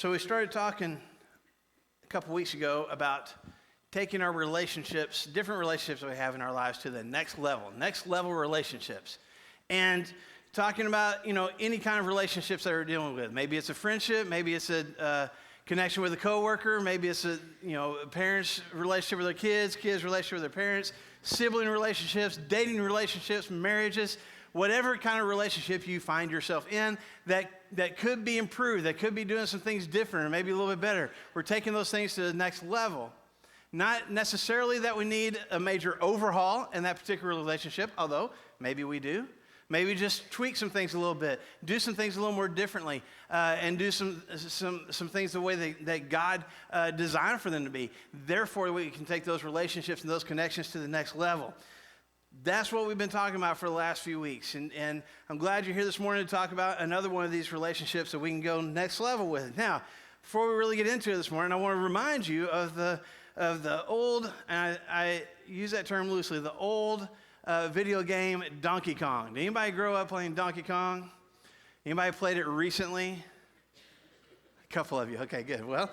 So we started talking a couple weeks ago about taking our relationships, different relationships that we have in our lives, to the next level relationships. And talking about, any kind of relationships that we're dealing with. Maybe it's a friendship, maybe it's a connection with a coworker, maybe it's a parents' relationship with their kids relationship with their parents, sibling relationships, dating relationships, marriages, whatever kind of relationship you find yourself in that could be improved, that could be doing some things different or maybe a little bit better. We're taking those things to the next level. Not necessarily that we need a major overhaul in that particular relationship, although maybe we do. Maybe just tweak some things a little bit, do some things a little more differently, and do some things the way that God designed for them to be. Therefore, we can take those relationships and those connections to the next level. That's what we've been talking about for the last few weeks. And I'm glad you're here this morning to talk about another one of these relationships that we can go next level with. Now, before we really get into it this morning, I want to remind you of the old, and I use that term loosely, the old video game Donkey Kong. Did anybody grow up playing Donkey Kong? Anybody played it recently? A couple of you. Okay, good. Well,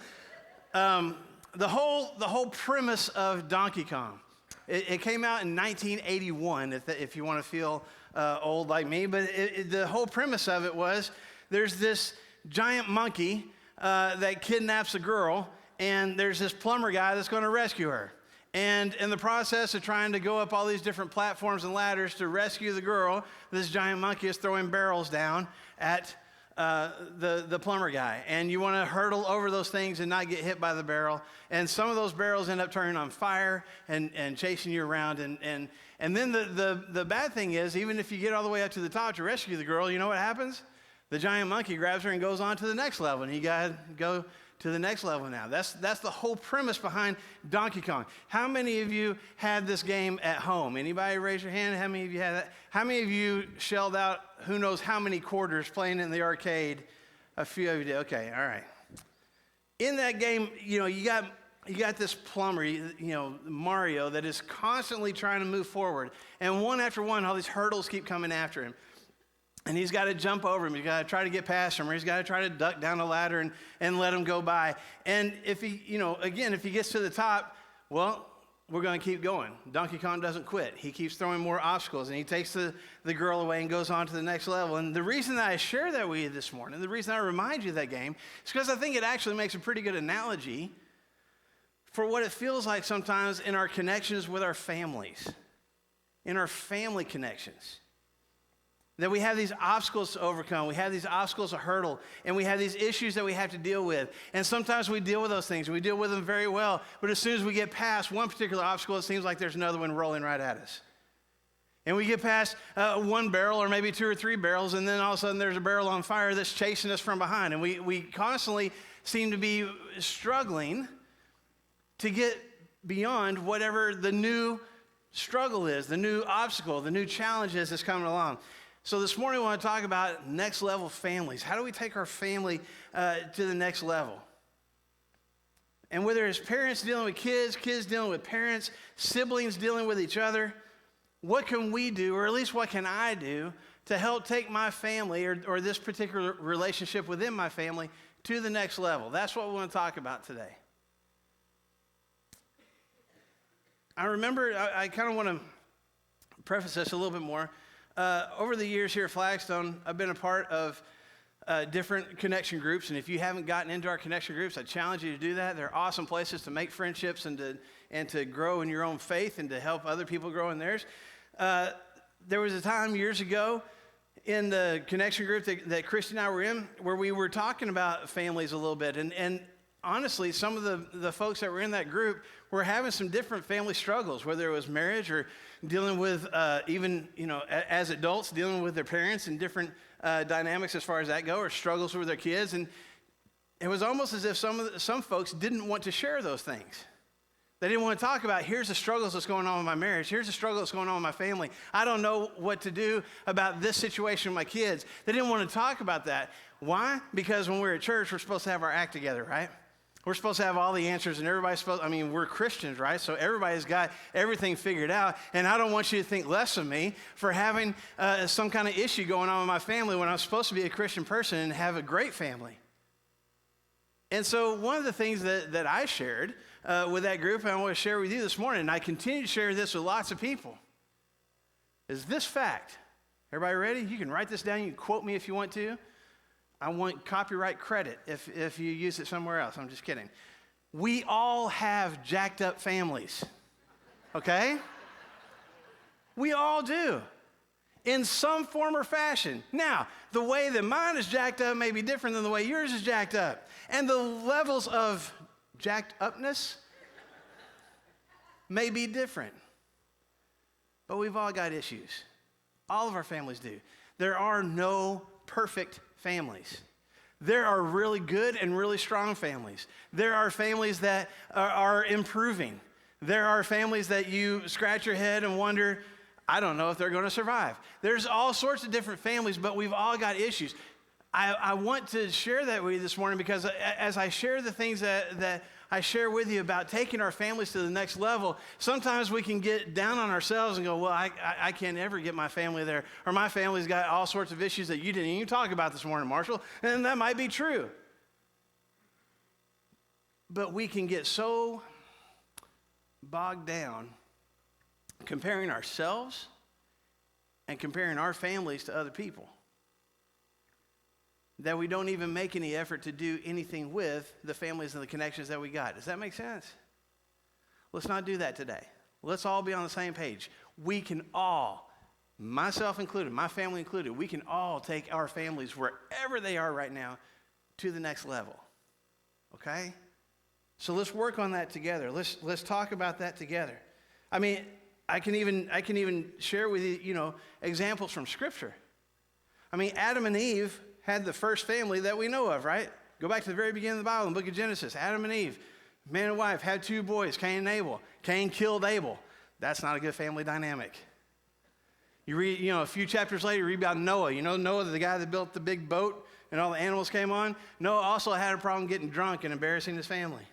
the whole premise of Donkey Kong, it came out in 1981, if you want to feel old like me, but the whole premise of it was there's this giant monkey that kidnaps a girl, and there's this plumber guy that's going to rescue her. And in the process of trying to go up all these different platforms and ladders to rescue the girl, this giant monkey is throwing barrels down at the plumber guy. And you want to hurdle over those things and not get hit by the barrel. And some of those barrels end up turning on fire and chasing you around. And then the bad thing is, even if you get all the way up to the top to rescue the girl, you know what happens? The giant monkey grabs her and goes on to the next level. And you got to go to the next level now. That's the whole premise behind Donkey Kong. How many of you had this game at home? Anybody raise your hand? How many of you had that? How many of you shelled out who knows how many quarters playing in the arcade? A few of you did. Okay, all right. In that game, you got this plumber, Mario, that is constantly trying to move forward. And one after one, all these hurdles keep coming after him. And he's got to jump over him. He's got to try to get past him, or he's got to try to duck down the ladder and let him go by. And if he gets to the top, well, we're going to keep going. Donkey Kong doesn't quit. He keeps throwing more obstacles, and he takes the girl away and goes on to the next level. And the reason that I share that with you this morning, the reason I remind you of that game, is because I think it actually makes a pretty good analogy for what it feels like sometimes in our connections with our families, in our family connections. That we have these obstacles to overcome, we have these obstacles to hurdle, and we have these issues that we have to deal with. And sometimes we deal with those things, and we deal with them very well, but as soon as we get past one particular obstacle, it seems like there's another one rolling right at us. And we get past one barrel or maybe two or three barrels, and then all of a sudden there's a barrel on fire that's chasing us from behind. And we constantly seem to be struggling to get beyond whatever the new struggle is, the new obstacle, the new challenge is that's coming along. So this morning we want to talk about next level families. How do we take our family to the next level? And whether it's parents dealing with kids, kids dealing with parents, siblings dealing with each other, what can we do, or at least what can I do, to help take my family or this particular relationship within my family to the next level? That's what we want to talk about today. I remember, I kind of want to preface this a little bit more. Over the years here at Flagstone, I've been a part of different connection groups, and if you haven't gotten into our connection groups, I challenge you to do that. They're awesome places to make friendships and to grow in your own faith and to help other people grow in theirs. There was a time years ago in the connection group that Christy and I were in where we were talking about families a little bit, and honestly, some of the folks that were in that group were having some different family struggles, whether it was marriage or dealing with as adults, dealing with their parents and different dynamics as far as that go, or struggles with their kids. And it was almost as if some folks didn't want to share those things. They didn't want to talk about, here's the struggles that's going on with my marriage. Here's the struggle that's going on with my family. I don't know what to do about this situation with my kids. They didn't want to talk about that. Why? Because when we're at church, we're supposed to have our act together, right? We're supposed to have all the answers, and we're Christians, right? So everybody's got everything figured out, and I don't want you to think less of me for having some kind of issue going on with my family when I'm supposed to be a Christian person and have a great family. And so one of the things that I shared with that group, and I want to share with you this morning, and I continue to share this with lots of people, is this fact. Everybody ready? You can write this down. You can quote me if you want to. I want copyright credit if you use it somewhere else. I'm just kidding. We all have jacked up families, okay? We all do, in some form or fashion. Now, the way that mine is jacked up may be different than the way yours is jacked up. And the levels of jacked upness may be different. But we've all got issues. All of our families do. There are no perfect families. There are really good and really strong families. There are families that are improving. There are families that you scratch your head and wonder, I don't know if they're going to survive. There's all sorts of different families, but we've all got issues. I want to share that with you this morning because as I share the things that I share with you about taking our families to the next level, sometimes we can get down on ourselves and go, well, I can't ever get my family there, or my family's got all sorts of issues that you didn't even talk about this morning, Marshall, and that might be true. But we can get so bogged down comparing ourselves and comparing our families to other people that we don't even make any effort to do anything with the families and the connections that we got. Does that make sense? Let's not do that today. Let's all be on the same page. We can all, myself included, my family included, we can all take our families wherever they are right now to the next level. Okay? So let's work on that together. Let's talk about that together. I mean, I can even share with you, examples from Scripture. I mean, Adam and Eve had the first family that we know of, right? Go back to the very beginning of the Bible, in the book of Genesis. Adam and Eve, man and wife, had 2 boys, Cain and Abel. Cain killed Abel. That's not a good family dynamic. You read, a few chapters later, you read about Noah. You know Noah, the guy that built the big boat and all the animals came on? Noah also had a problem getting drunk and embarrassing his family.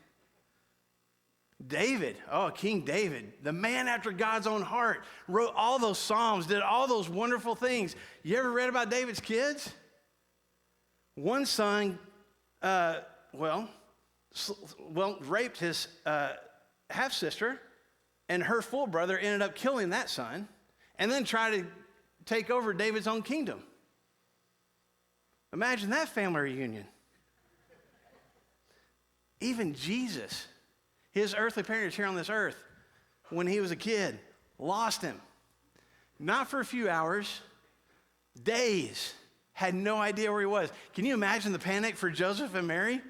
David, King David, the man after God's own heart, wrote all those Psalms, did all those wonderful things. You ever read about David's kids? One son, raped his half-sister, and her full brother ended up killing that son, and then tried to take over David's own kingdom. Imagine that family reunion. Even Jesus, his earthly parents here on this earth, when he was a kid, lost him. Not for a few hours, days. Had no idea where he was. Can you imagine the panic for Joseph and Mary?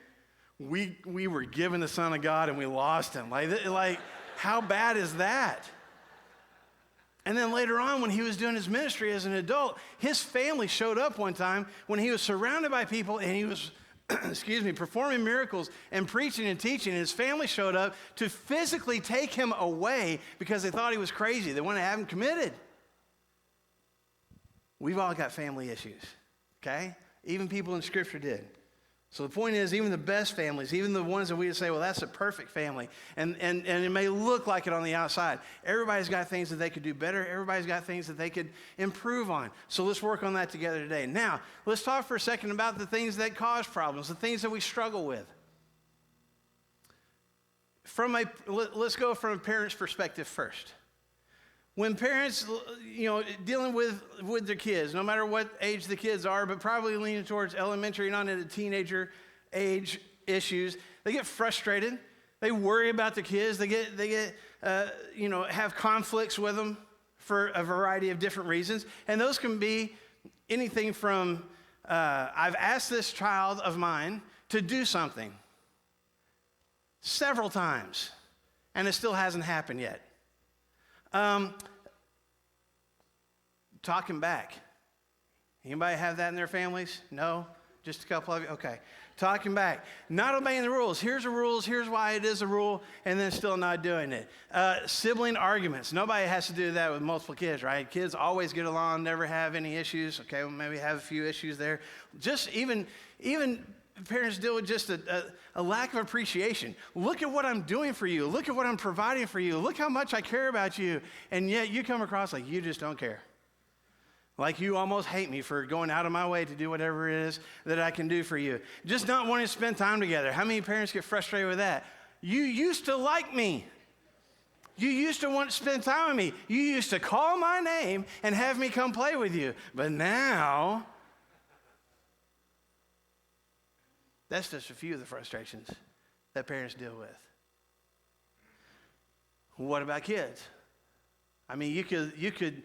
We were given the Son of God and we lost him. Like how bad is that? And then later on, when he was doing his ministry as an adult, his family showed up one time when he was surrounded by people and he was, performing miracles and preaching and teaching. And his family showed up to physically take him away because they thought he was crazy. They wanted to have him committed. We've all got family issues. Okay? Even people in Scripture did. So the point is, even the best families, even the ones that we would say, well, that's a perfect family, and it may look like it on the outside, everybody's got things that they could do better. Everybody's got things that they could improve on. So let's work on that together today. Now, let's talk for a second about the things that cause problems, the things that we struggle with. Let's go from a parent's perspective first. When parents, dealing with their kids, no matter what age the kids are, but probably leaning towards elementary and on into teenager age issues, they get frustrated. They worry about their kids. They have conflicts with them for a variety of different reasons. And those can be anything from, I've asked this child of mine to do something several times, and it still hasn't happened yet. Talking back. Anybody have that in their families? No? Just a couple of you? Okay. Talking back. Not obeying the rules. Here's the rules. Here's why it is a rule, and then still not doing it. Sibling arguments. Nobody has to do that with multiple kids, right? Kids always get along, never have any issues. Okay, well, maybe have a few issues there. Just even parents deal with just a lack of appreciation. Look at what I'm doing for you. Look at what I'm providing for you. Look how much I care about you. And yet you come across like you just don't care. Like you almost hate me for going out of my way to do whatever it is that I can do for you. Just not wanting to spend time together. How many parents get frustrated with that? You used to like me. You used to want to spend time with me. You used to call my name and have me come play with you. But now, that's just a few of the frustrations that parents deal with. What about kids? I mean, you could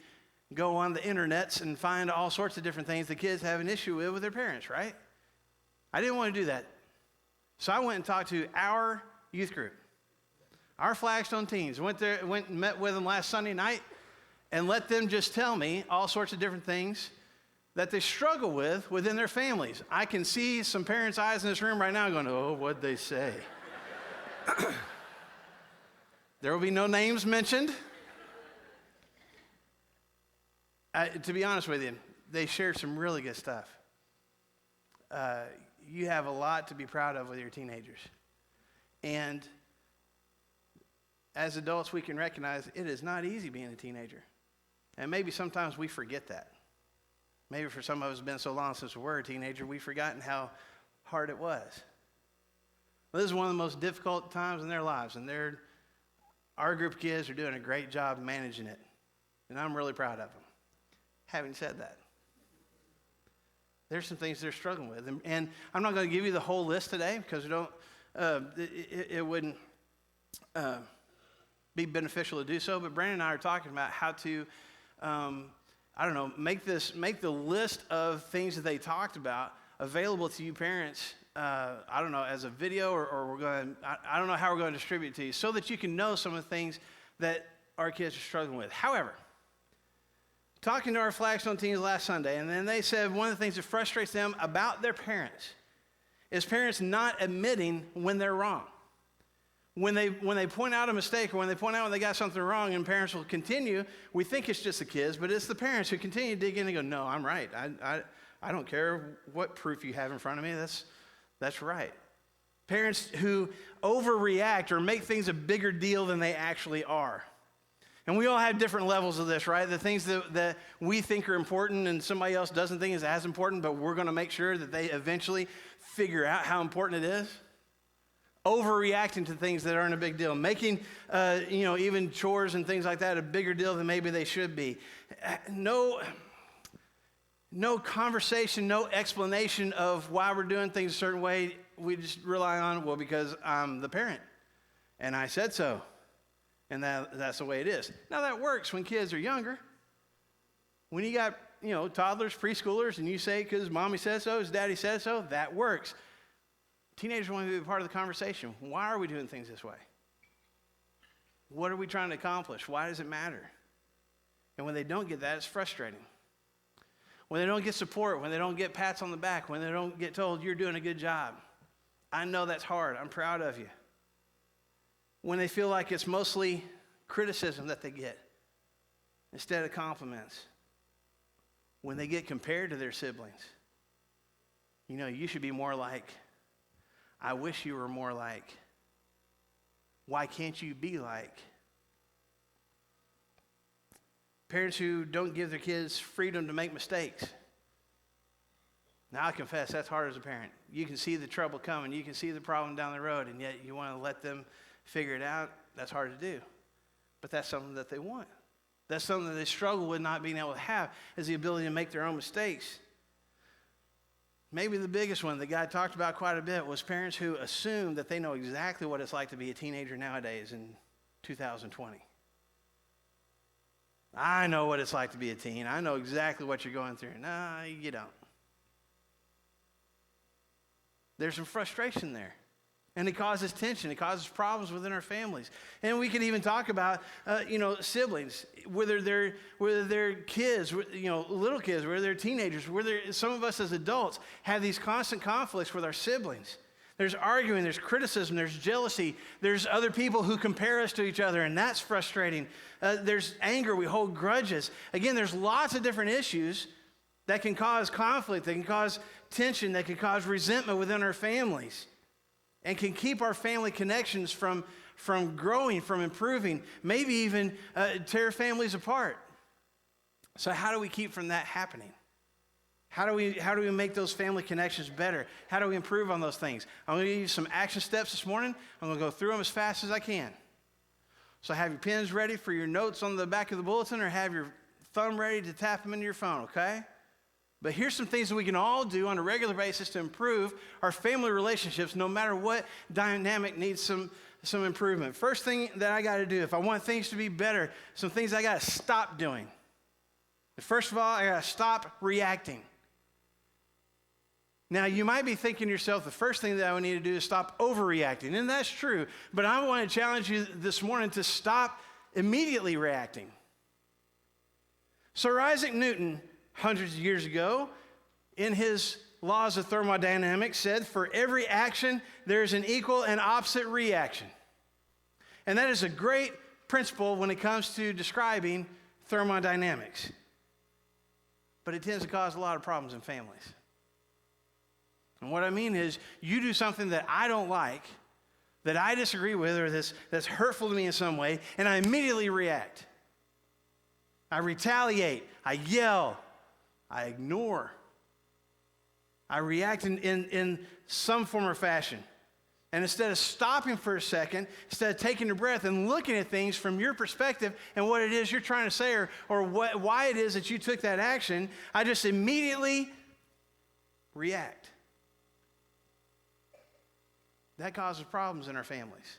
go on the internets and find all sorts of different things the kids have an issue with their parents, right? I didn't want to do that. So I went and talked to our youth group, our Flagstone teens. Went and met with them last Sunday night and let them just tell me all sorts of different things that they struggle with within their families. I can see some parents' eyes in this room right now going, oh, what'd they say? There will be no names mentioned. To be honest with you, they shared some really good stuff. You have a lot to be proud of with your teenagers. And as adults, we can recognize it is not easy being a teenager. And maybe sometimes we forget that. Maybe for some of us, it's been so long since we were a teenager, we've forgotten how hard it was. Well, this is one of the most difficult times in their lives, and our group of kids are doing a great job managing it. And I'm really proud of them. Having said that, there's some things they're struggling with. And I'm not going to give you the whole list today because it wouldn't be beneficial to do so. But Brandon and I are talking about how to, make the list of things that they talked about available to you parents, as a video or I don't know how we're going to distribute it to you so that you can know some of the things that our kids are struggling with. However, talking to our Flagstone teens last Sunday, and then they said one of the things that frustrates them about their parents is parents not admitting when they're wrong. When they point out a mistake or when they point out when they got something wrong and parents will continue, we think it's just the kids, but it's the parents who continue to dig in and go, no, I'm right. I don't care what proof you have in front of me. That's right. Parents who overreact or make things a bigger deal than they actually are. And we all have different levels of this, right? The things that we think are important and somebody else doesn't think is as important, but we're going to make sure that they eventually figure out how important it is. Overreacting to things that aren't a big deal. Making, even chores and things like that a bigger deal than maybe they should be. No conversation, no explanation of why we're doing things a certain way. We just rely on, well, because I'm the parent, and I said so. And that's the way it is. Now, that works when kids are younger. When you got, toddlers, preschoolers, and you say, because mommy said so, his daddy said so, that works. Teenagers want to be a part of the conversation. Why are we doing things this way? What are we trying to accomplish? Why does it matter? And when they don't get that, it's frustrating. When they don't get support, when they don't get pats on the back, when they don't get told, you're doing a good job. I know that's hard. I'm proud of you. When they feel like it's mostly criticism that they get instead of compliments. When they get compared to their siblings. You should be more like. I wish you were more like. Why can't you be like? Parents who don't give their kids freedom to make mistakes. Now, I confess, that's hard as a parent. You can see the trouble coming. You can see the problem down the road, and yet you want to let them figure it out. That's hard to do. But that's something that they want. That's something that they struggle with not being able to have, is the ability to make their own mistakes. Maybe the biggest one that God talked about quite a bit was parents who assume that they know exactly what it's like to be a teenager nowadays in 2020. I know what it's like to be a teen. I know exactly what you're going through. No, you don't. There's some frustration there. And it causes tension. It causes problems within our families. And we could even talk about, siblings, whether they're kids, little kids, whether they're teenagers, some of us as adults have these constant conflicts with our siblings. There's arguing, there's criticism, there's jealousy, there's other people who compare us to each other, and that's frustrating. There's anger, we hold grudges. Again, there's lots of different issues that can cause conflict, that can cause tension, that can cause resentment within our families. And can keep our family connections from growing, from improving, maybe even tear families apart. So how do we keep from that happening? How do we make those family connections better? How do we improve on those things? I'm going to give you some action steps this morning. I'm going to go through them as fast as I can. So have your pens ready for your notes on the back of the bulletin, or have your thumb ready to tap them into your phone, okay? But here's some things that we can all do on a regular basis to improve our family relationships, no matter what dynamic needs some improvement. First thing that I got to do, if I want things to be better, some things I got to stop doing. First of all, I got to stop reacting. Now, you might be thinking to yourself, the first thing that I would need to do is stop overreacting, and that's true. But I want to challenge you this morning to stop immediately reacting. Sir Isaac Newton, hundreds of years ago, in his laws of thermodynamics, said, for every action, there is an equal and opposite reaction. And that is a great principle when it comes to describing thermodynamics. But it tends to cause a lot of problems in families. And what I mean is, you do something that I don't like, that I disagree with, or that's hurtful to me in some way, and I immediately react. I retaliate. I yell. I ignore. I react in some form or fashion. And instead of stopping for a second, instead of taking a breath and looking at things from your perspective and what it is you're trying to say, or why it is that you took that action, I just immediately react. That causes problems in our families.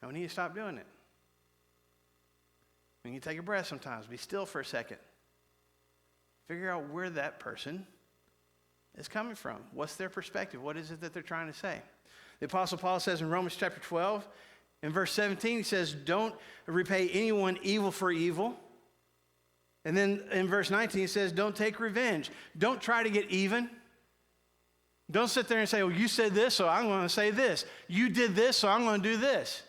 And we need to stop doing it. We need to take a breath sometimes. Be still for a second. Figure out where that person is coming from. What's their perspective? What is it that they're trying to say? The Apostle Paul says in Romans chapter 12, in verse 17, he says, don't repay anyone evil for evil. And then in verse 19, he says, don't take revenge. Don't try to get even. Don't sit there and say, well, you said this, so I'm going to say this. You did this, so I'm going to do this.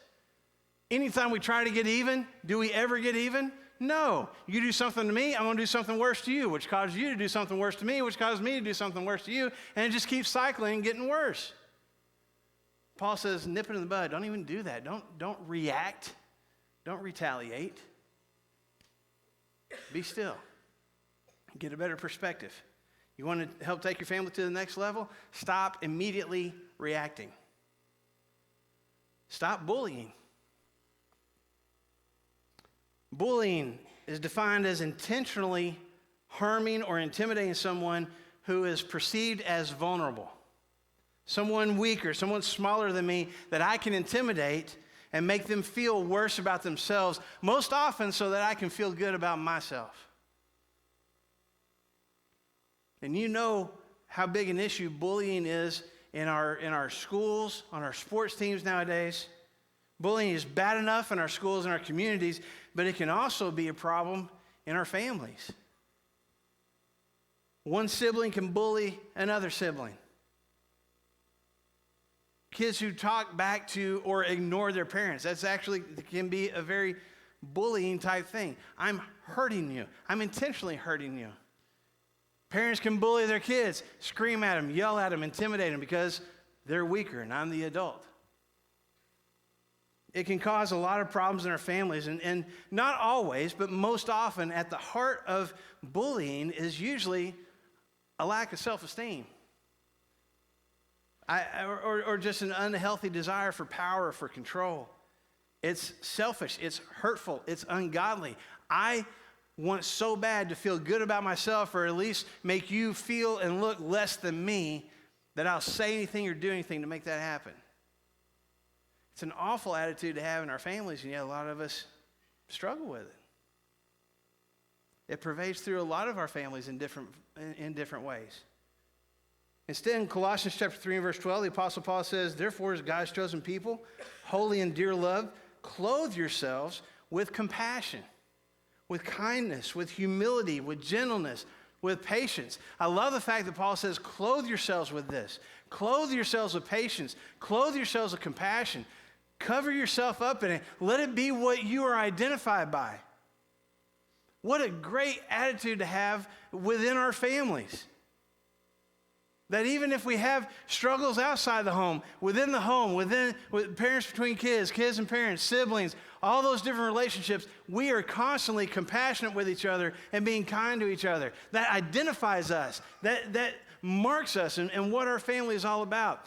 Anytime we try to get even, do we ever get even? No. You do something to me, I'm going to do something worse to you, which causes you to do something worse to me, which causes me to do something worse to you, and it just keeps cycling and getting worse. Paul says, nip it in the bud. Don't even do that. Don't react. Don't retaliate. Be still. Get a better perspective. You want to help take your family to the next level? Stop immediately reacting. Stop bullying. Bullying is defined as intentionally harming or intimidating someone who is perceived as vulnerable. Someone weaker, someone smaller than me that I can intimidate and make them feel worse about themselves, most often so that I can feel good about myself. And you know how big an issue bullying is in our schools, on our sports teams nowadays. Bullying is bad enough in our schools and our communities, but it can also be a problem in our families. One sibling can bully another sibling. Kids who talk back to or ignore their parents, that's actually can be a very bullying type thing. I'm hurting you. I'm intentionally hurting you. Parents can bully their kids, scream at them, yell at them, intimidate them because they're weaker and I'm the adult. It can cause a lot of problems in our families, and not always, but most often at the heart of bullying is usually a lack of self-esteem. Or just an unhealthy desire for power, for control. It's selfish, it's hurtful, it's ungodly. I want so bad to feel good about myself, or at least make you feel and look less than me, that I'll say anything or do anything to make that happen. It's an awful attitude to have in our families, and yet a lot of us struggle with it. It pervades through a lot of our families in different ways. Instead, in Colossians chapter 3 and verse 12, the Apostle Paul says, therefore, as God's chosen people, holy and dear loved, clothe yourselves with compassion, with kindness, with humility, with gentleness, with patience. I love the fact that Paul says, clothe yourselves with this. Clothe yourselves with patience. Clothe yourselves with compassion. Cover yourself up in it. Let it be what you are identified by. What a great attitude to have within our families. That even if we have struggles outside the home, with parents between kids, kids and parents, siblings, all those different relationships, we are constantly compassionate with each other and being kind to each other. That identifies us. That marks us and what our family is all about.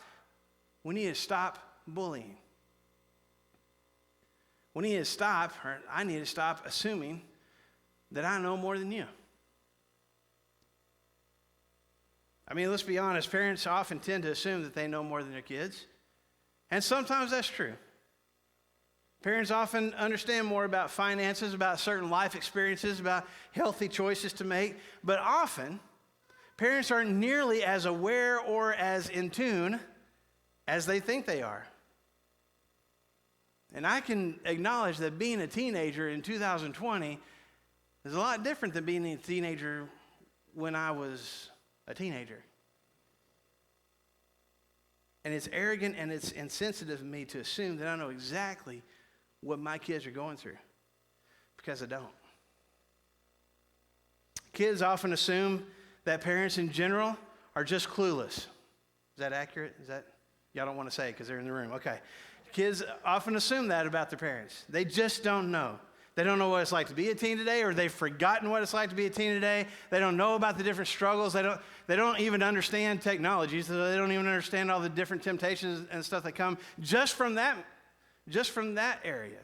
We need to stop bullying. We need to stop, or I need to stop assuming that I know more than you. I mean, let's be honest, parents often tend to assume that they know more than their kids. And sometimes that's true. Parents often understand more about finances, about certain life experiences, about healthy choices to make. But often, parents aren't nearly as aware or as in tune as they think they are. And I can acknowledge that being a teenager in 2020 is a lot different than being a teenager when I was a teenager. And it's arrogant and it's insensitive of me to assume that I know exactly what my kids are going through, because I don't. Kids often assume that parents in general are just clueless. Is that accurate? Y'all don't want to say it because they're in the room. Okay. Kids often assume that about their parents. They just don't know. They don't know what it's like to be a teen today, or they've forgotten what it's like to be a teen today. They don't know about the different struggles. They don't even understand technology, so they don't even understand all the different temptations and stuff that come just from that area.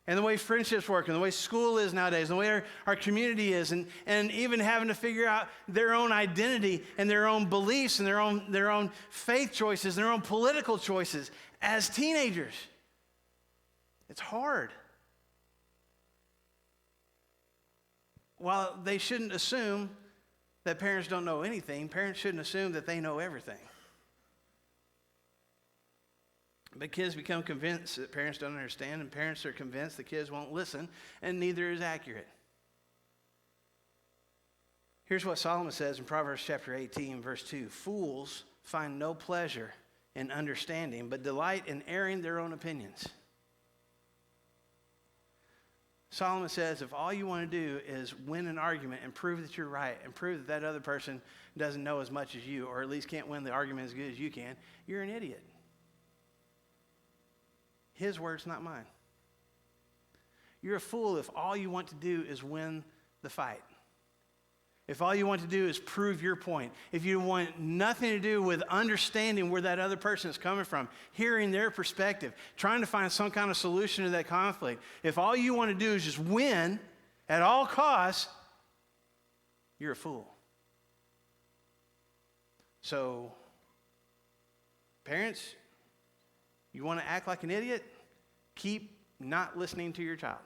And the way friendships work, and the way school is nowadays, and the way our community is, and even having to figure out their own identity and their own beliefs and their own faith choices, their own political choices as teenagers. It's hard. While they shouldn't assume that parents don't know anything, parents shouldn't assume that they know everything. But kids become convinced that parents don't understand, and parents are convinced that kids won't listen, and neither is accurate. Here's what Solomon says in Proverbs chapter 18, verse 2. Fools find no pleasure in understanding, but delight in airing their own opinions. Solomon says if all you want to do is win an argument and prove that you're right and prove that other person doesn't know as much as you, or at least can't win the argument as good as you can, you're an idiot. His words, not mine. You're a fool if all you want to do is win the fight. If all you want to do is prove your point. If you want nothing to do with understanding where that other person is coming from, hearing their perspective, trying to find some kind of solution to that conflict. If all you want to do is just win at all costs, you're a fool. So, parents, you want to act like an idiot? Keep not listening to your child.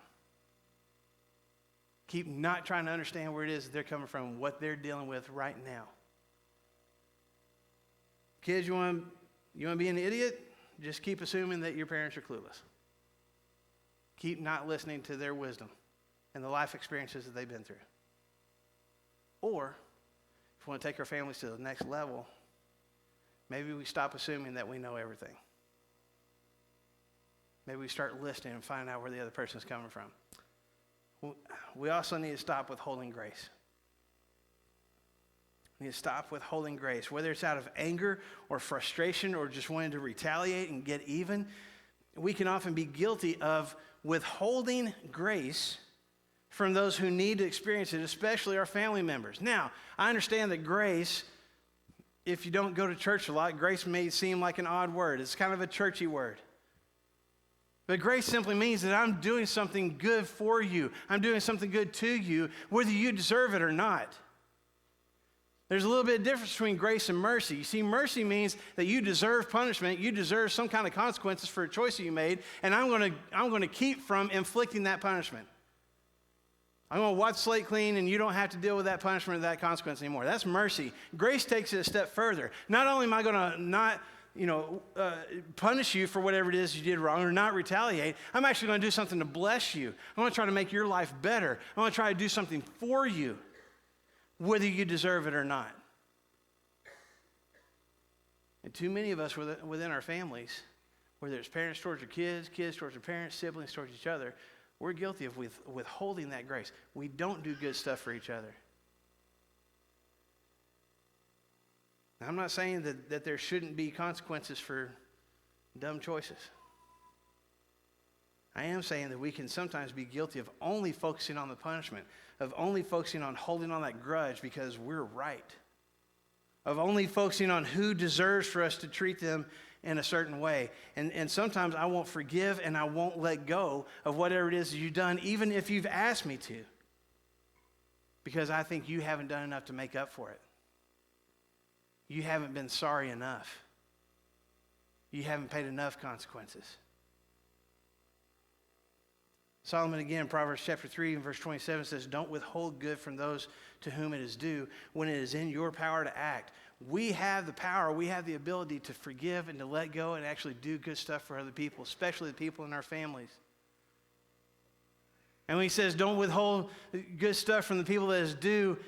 Keep not trying to understand where it is they're coming from, what they're dealing with right now. Kids, you want to be an idiot? Just keep assuming that your parents are clueless. Keep not listening to their wisdom and the life experiences that they've been through. Or, if we want to take our families to the next level, maybe we stop assuming that we know everything. Maybe we start listening and find out where the other person is coming from. We also need to stop withholding grace. We need to stop withholding grace, whether it's out of anger or frustration or just wanting to retaliate and get even. We can often be guilty of withholding grace from those who need to experience it, especially our family members. Now, I understand that grace, if you don't go to church a lot, grace may seem like an odd word. It's kind of a churchy word. But grace simply means that I'm doing something good for you. I'm doing something good to you, whether you deserve it or not. There's a little bit of difference between grace and mercy. You see, mercy means that you deserve punishment. You deserve some kind of consequences for a choice that you made, and I'm going to keep from inflicting that punishment. I'm going to wipe the slate clean, and you don't have to deal with that punishment or that consequence anymore. That's mercy. Grace takes it a step further. Not only am I going to not punish you for whatever it is you did wrong or not retaliate, I'm actually going to do something to bless you. I want to try to make your life better. I want to try to do something for you, whether you deserve it or not. And too many of us within our families, whether it's parents towards their kids, kids towards their parents, siblings towards each other, we're guilty of withholding that grace. We don't do good stuff for each other. Now, I'm not saying that there shouldn't be consequences for dumb choices. I am saying that we can sometimes be guilty of only focusing on the punishment, of only focusing on holding on that grudge because we're right, of only focusing on who deserves for us to treat them in a certain way. And sometimes I won't forgive and I won't let go of whatever it is you've done, even if you've asked me to, because I think you haven't done enough to make up for it. You haven't been sorry enough. You haven't paid enough consequences. Solomon again, Proverbs chapter 3 and verse 27 says, don't withhold good from those to whom it is due when it is in your power to act. We have the power, we have the ability to forgive and to let go and actually do good stuff for other people, especially the people in our families. And when he says don't withhold good stuff from the people that is due,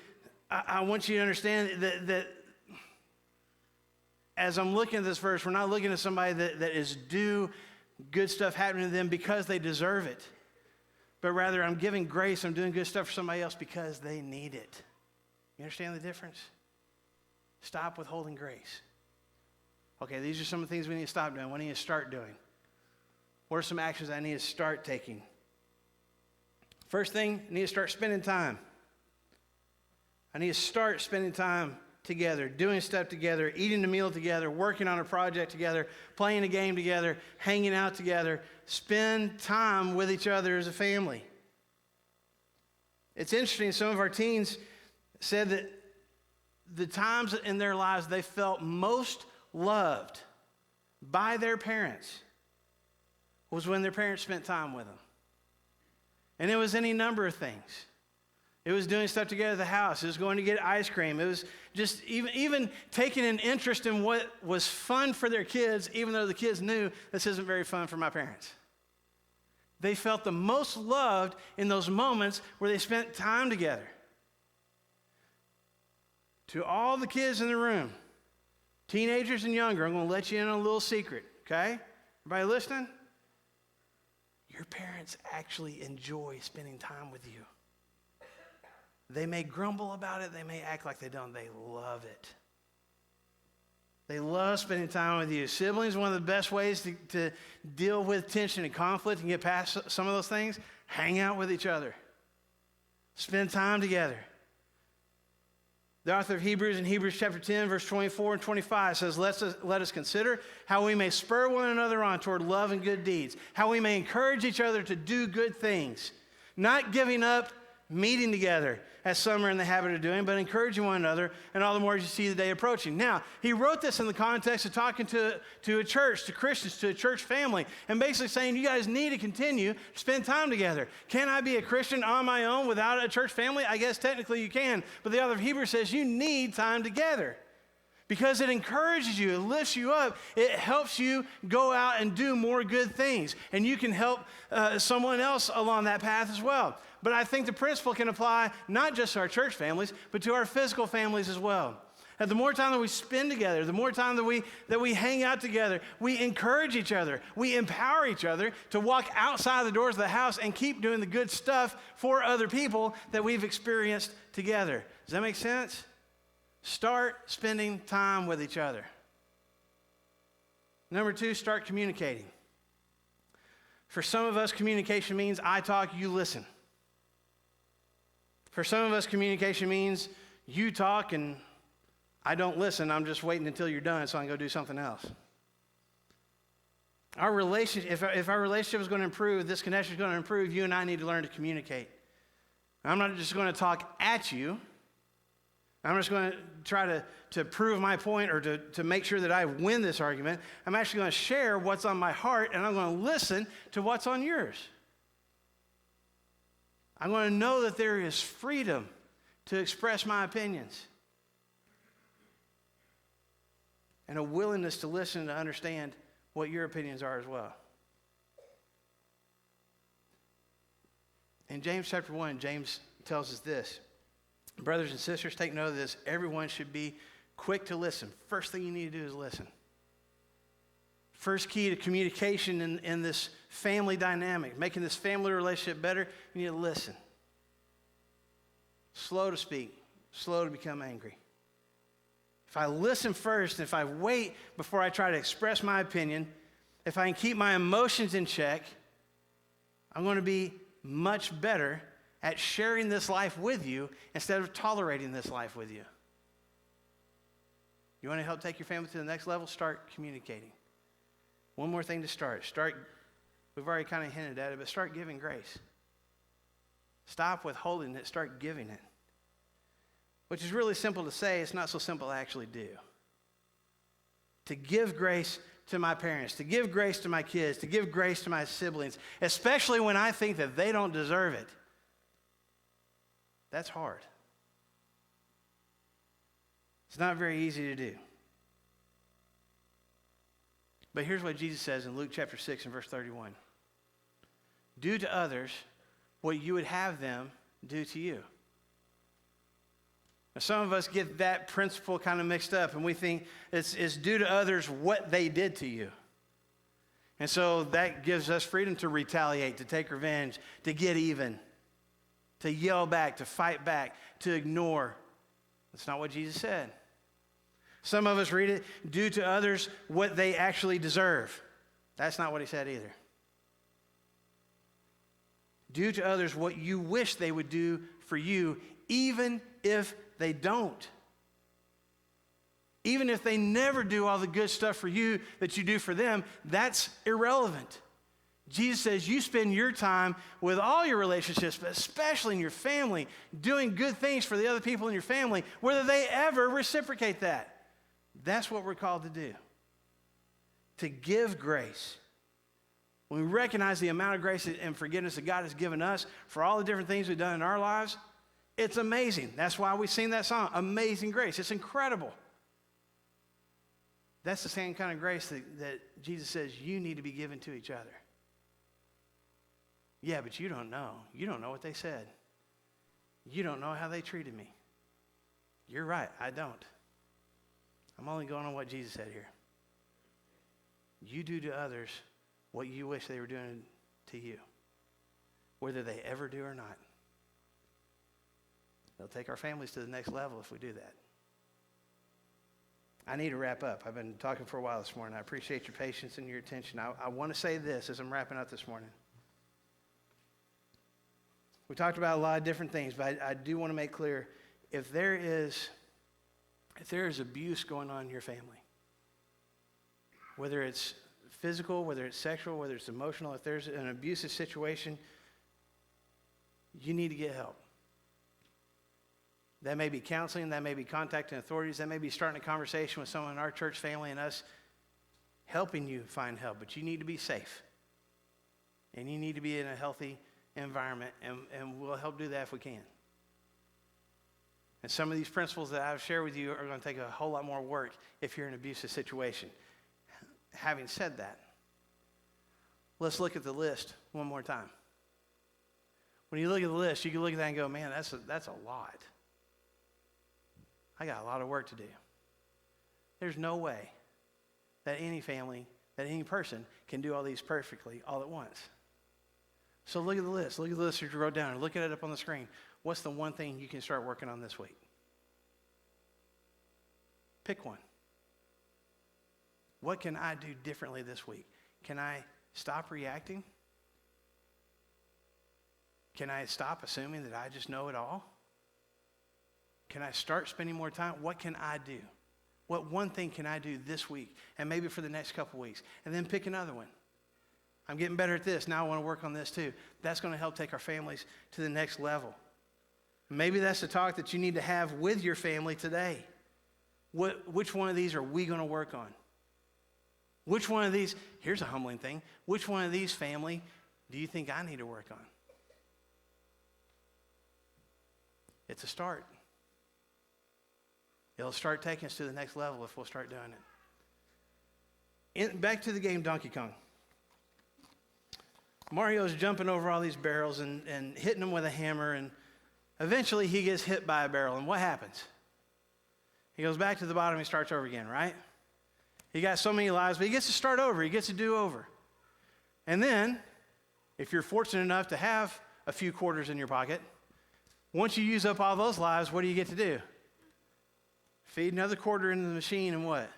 I want you to understand that as I'm looking at this verse, we're not looking at somebody that is due good stuff happening to them because they deserve it. But rather, I'm giving grace, I'm doing good stuff for somebody else because they need it. You understand the difference? Stop withholding grace. Okay, these are some of the things we need to stop doing. What do we need to start doing? What are some actions I need to start taking? First thing, I need to start spending time. I need to start spending time together, doing stuff together, eating a meal together, working on a project together, playing a game together, hanging out together. Spend time with each other as a family. It's interesting, some of our teens said that the times in their lives they felt most loved by their parents was when their parents spent time with them. And it was any number of things. It was doing stuff together at the house. It was going to get ice cream. It was just even taking an interest in what was fun for their kids, even though the kids knew this isn't very fun for my parents. They felt the most loved in those moments where they spent time together. To all the kids in the room, teenagers and younger, I'm going to let you in on a little secret, okay? Everybody listening? Your parents actually enjoy spending time with you. They may grumble about it. They may act like they don't. They love it. They love spending time with you. Siblings, one of the best ways to deal with tension and conflict and get past some of those things, hang out with each other. Spend time together. The author of Hebrews in Hebrews chapter 10, verse 24 and 25 says, let us consider how we may spur one another on toward love and good deeds, how we may encourage each other to do good things, not giving up meeting together, as some are in the habit of doing, but encouraging one another, and all the more as you see the day approaching. Now, he wrote this in the context of talking to a church, to Christians, to a church family, and basically saying, you guys need to continue to spend time together. Can I be a Christian on my own without a church family? I guess technically you can, but the author of Hebrews says you need time together. Because it encourages you, it lifts you up, it helps you go out and do more good things. And you can help someone else along that path as well. But I think the principle can apply not just to our church families, but to our physical families as well. And the more time that we spend together, the more time that we hang out together, we encourage each other, we empower each other to walk outside the doors of the house and keep doing the good stuff for other people that we've experienced together. Does that make sense? Start spending time with each other. Number 2, start communicating. For some of us, communication means I talk, you listen. For some of us, communication means you talk and I don't listen. I'm just waiting until you're done so I can go do something else. Our relationship, if our relationship is going to improve, this connection is going to improve, you and I need to learn to communicate. I'm not just going to talk at you. I'm just going to try to prove my point or to make sure that I win this argument. I'm actually going to share what's on my heart, and I'm going to listen to what's on yours. I'm going to know that there is freedom to express my opinions and a willingness to listen and to understand what your opinions are as well. In James chapter 1, James tells us this. Brothers and sisters, take note of this. Everyone should be quick to listen. First thing you need to do is listen. First key to communication in this family dynamic, making this family relationship better, you need to listen. Slow to speak, slow to become angry. if I listen first, if I wait before I try to express my opinion, if I can keep my emotions in check, I'm going to be much better at sharing this life with you instead of tolerating this life with you. You want to help take your family to the next level? Start communicating. One more thing to start. We've already kind of hinted at it, but start giving grace. Stop withholding it, start giving it. Which is really simple to say, it's not so simple to actually do. To give grace to my parents, to give grace to my kids, to give grace to my siblings, especially when I think that they don't deserve it. That's hard. It's not very easy to do. But here's what Jesus says in Luke chapter 6 and verse 31. Do to others what you would have them do to you. Now, some of us get that principle kind of mixed up, and we think it's do to others what they did to you. And so that gives us freedom to retaliate, to take revenge, to get even, to yell back, to fight back, to ignore. That's not what Jesus said. Some of us read it, do to others what they actually deserve. That's not what he said either. Do to others what you wish they would do for you, even if they don't. Even if they never do all the good stuff for you that you do for them, that's irrelevant. Jesus says you spend your time with all your relationships, but especially in your family, doing good things for the other people in your family, whether they ever reciprocate that. That's what we're called to do. To give grace. When we recognize the amount of grace and forgiveness that God has given us for all the different things we've done in our lives, it's amazing. That's why we sing that song, Amazing Grace. It's incredible. That's the same kind of grace that Jesus says you need to be given to each other. Yeah, but you don't know. You don't know what they said. You don't know how they treated me. You're right, I don't. I'm only going on what Jesus said here. You do to others what you wish they were doing to you, whether they ever do or not. They'll take our families to the next level if we do that. I need to wrap up. I've been talking for a while this morning. I appreciate your patience and your attention. I want to say this as I'm wrapping up this morning. We talked about a lot of different things, but I do want to make clear, if there is abuse going on in your family, whether it's physical, whether it's sexual, whether it's emotional, if there's an abusive situation, you need to get help. That may be counseling, that may be contacting authorities, that may be starting a conversation with someone in our church family and us helping you find help. But you need to be safe. And you need to be in a healthy environment, and we'll help do that if we can. And some of these principles that I've shared with you are going to take a whole lot more work if you're in an abusive situation. Having said that, let's look at the list one more time. When you look at the list, you can look at that and go, man, that's a lot. I got a lot of work to do. There's no way that any family, that any person can do all these perfectly all at once. So look at the list. Look at the list that you wrote down and look at it up on the screen. What's the one thing you can start working on this week? Pick one. What can I do differently this week? Can I stop reacting? Can I stop assuming that I just know it all? Can I start spending more time? What can I do? What one thing can I do this week and maybe for the next couple weeks? And then pick another one. I'm getting better at this. Now I want to work on this too. That's going to help take our families to the next level. Maybe that's the talk that you need to have with your family today. Which one of these are we going to work on? Which one of these, here's a humbling thing, which one of these, family, do you think I need to work on? It's a start. It'll start taking us to the next level if we'll start doing it. Back to the game Donkey Kong. Mario's jumping over all these barrels and hitting them with a hammer, and eventually he gets hit by a barrel, and what happens? He goes back to the bottom, he starts over again, right? He got so many lives, but he gets to start over, he gets to do over. And then, if you're fortunate enough to have a few quarters in your pocket, once you use up all those lives, what do you get to do? Feed another quarter into the machine and what?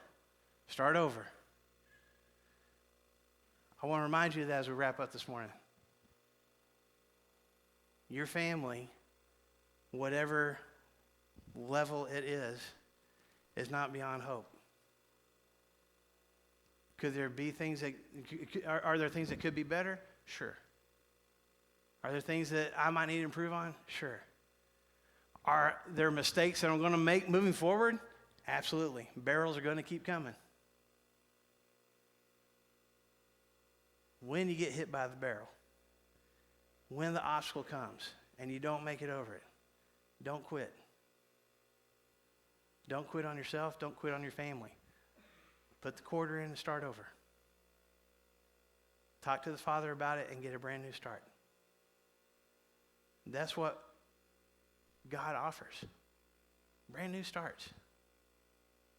Start over. I want to remind you of that as we wrap up this morning. Your family, whatever level it is not beyond hope. Could there be things that, are there things that could be better? Sure. Are there things that I might need to improve on? Sure. Are there mistakes that I'm going to make moving forward? Absolutely. Barrels are going to keep coming. When you get hit by the barrel, when the obstacle comes and you don't make it over it, don't quit. Don't quit on yourself. Don't quit on your family. Put the quarter in and start over. Talk to the Father about it and get a brand new start. That's what God offers. Brand new starts.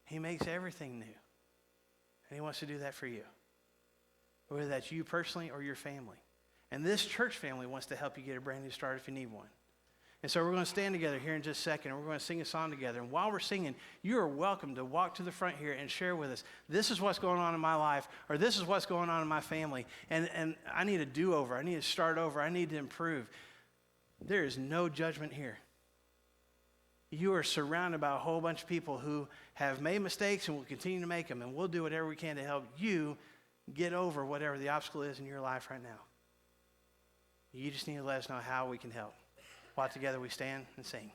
He makes everything new. And he wants to do that for you. Whether that's you personally or your family. And this church family wants to help you get a brand new start if you need one. And so we're going to stand together here in just a second, and we're going to sing a song together. And while we're singing, you are welcome to walk to the front here and share with us, this is what's going on in my life, or this is what's going on in my family, and I need a do-over. I need to start over. I need to improve. There is no judgment here. You are surrounded by a whole bunch of people who have made mistakes and will continue to make them, and we'll do whatever we can to help you get over whatever the obstacle is in your life right now. You just need to let us know how we can help. While together we stand and sing.